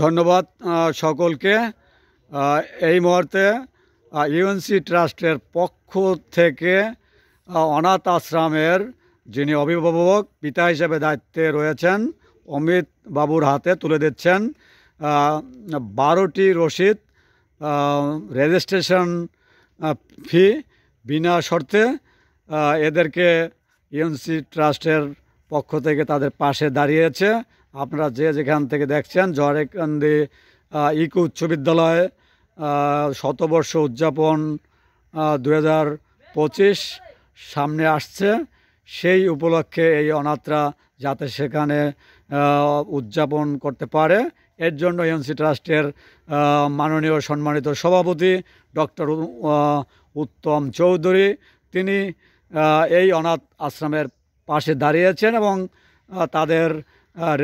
ধন্যবাদ সকলকে। এই মুহূর্তে ইউএনসি ট্রাস্টের পক্ষ থেকে অনাথ আশ্রমের যিনি অভিভাবক পিতা হিসেবে দায়িত্বে রয়েছেন অমিত বাবুর হাতে তুলে দিচ্ছেন 12টি রসিদ, রেজিস্ট্রেশন ফি বিনা শর্তে। এদেরকে ইউএনসি ট্রাস্টের পক্ষ থেকে তাদের পাশে দাঁড়িয়েছে। আপনারা যে যেখান থেকে দেখছেন, জহরেকান্দি ইকো উচ্চ বিদ্যালয়ে শতবর্ষ উদযাপন 2025 সামনে আসছে। সেই উপলক্ষে এই অনাথরা যাতে সেখানে উদযাপন করতে পারে, এর জন্য ইউএনসি ট্রাস্টের মাননীয় সম্মানিত সভাপতি ডক্টর উত্তম চৌধুরী তিনি এই অনাথ আশ্রমের পাশে দাঁড়িয়েছেন এবং তাদের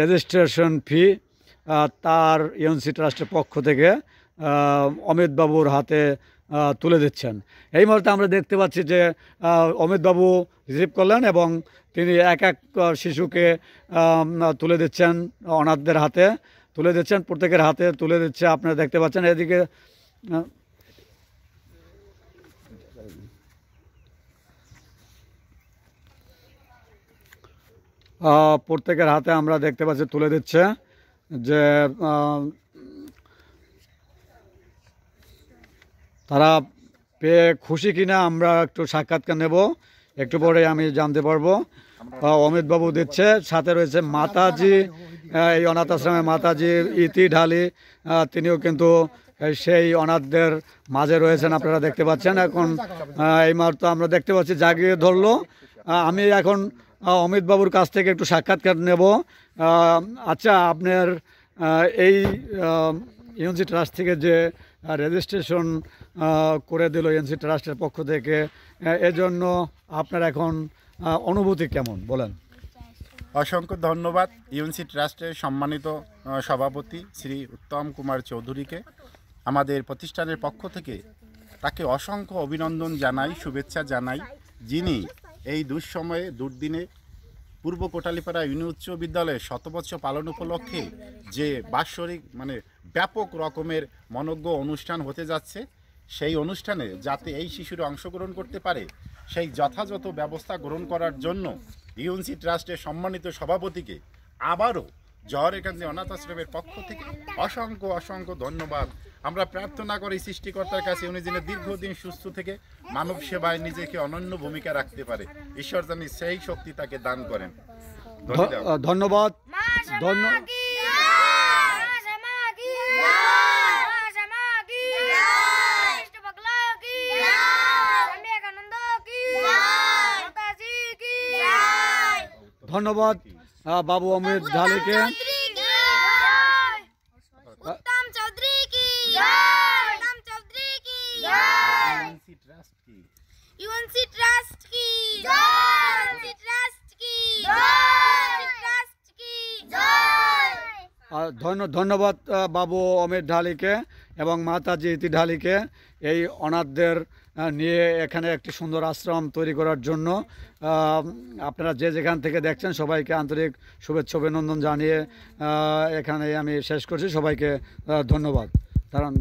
রেজিস্ট্রেশন ফি তার ইউএনসি ট্রাস্টের পক্ষ থেকে অমিতবাবুর হাতে তুলে দিচ্ছেন। এই মুহূর্তে আমরা দেখতে পাচ্ছি যে অমিতবাবু রিসিভ করলেন এবং তিনি এক এক শিশুকে তুলে দিচ্ছেন, অনাথদের হাতে তুলে দিচ্ছেন, প্রত্যেকের হাতে তুলে দিচ্ছে। আপনারা দেখতে পাচ্ছেন এদিকে প্রত্যেকের হাতে আমরা দেখতে পাচ্ছি তুলে দিচ্ছে। যে তারা পেয়ে খুশি কিনা আমরা একটু সাক্ষাৎকার নেব, একটু পরে আমি জানতে পারবো। অমিতবাবু দিচ্ছে, সাথে রয়েছে মাতাজি, এই অনাথ আশ্রমের মাতাজি ইতি ঢালি, তিনিও কিন্তু সেই অনাথদের মাঝে রয়েছেন, আপনারা দেখতে পাচ্ছেন। এখন এই মুহূর্তে আমরা দেখতে পাচ্ছি জাগিয়ে ধরলো। আমি এখন অমিতবাবুর কাছ থেকে একটু সাক্ষাৎকার নেব। আচ্ছা, আপনার এই ইউএনসি ট্রাস্ট থেকে যে রেজিস্ট্রেশন করে দিল ইউএনসি ট্রাস্টের পক্ষ থেকে, এজন্য আপনার এখন অনুভূতি কেমন বলেন? অসংখ্য ধন্যবাদ ইউএনসি ট্রাস্টের সম্মানিত সভাপতি শ্রী উত্তম কুমার চৌধুরীকে। আমাদের প্রতিষ্ঠানের পক্ষ থেকে তাকে অসংখ্য অভিনন্দন জানাই, শুভেচ্ছা জানাই, যিনি এই দুঃসময়ে দুর্দিনে পূর্ব কোটালীপাড়া ইউনিয়ন উচ্চ বিদ্যালয়ের শতবর্ষ পালন উপলক্ষে যে বাৎসরিক ব্যাপক রকমের মনোজ্ঞ অনুষ্ঠান হতে যাচ্ছে, সেই অনুষ্ঠানে যাতে এই শিশুরা অংশগ্রহণ করতে পারে সেই যথাযথ ব্যবস্থা গ্রহণ করার জন্য ইউএনসি ট্রাস্টের সম্মানিত সভাপতিকে আবারও জহরেকান্দি অনাথ আশ্রমের পক্ষ থেকে অসংখ্য অসংখ্য ধন্যবাদ। আমরা প্রার্থনা করি সৃষ্টিকর্তার কাছে উনি যেন দীর্ঘদিন সুস্থ থেকে মানব সেবায় নিজেকে অনন্য ভূমিকা রাখতে পারে, ঈশ্বর জানি সেই শক্তি তাকে দান করেন। ধন্যবাদ। ধন্যবাদ বাবু অমিত ঢালিকে। ধন্যবাদ বাবু অমিত ঢালিকে এবং মাতাজি ইতি ঢালিকে এই অনাথদের নিয়ে এখানে একটি সুন্দর আশ্রম তৈরি করার জন্য। আপনারা যে যেখান থেকে দেখছেন সবাইকে আন্তরিক শুভেচ্ছা অভিনন্দন জানিয়ে এখানে আমি শেষ করছি। সবাইকে ধন্যবাদ। কারণ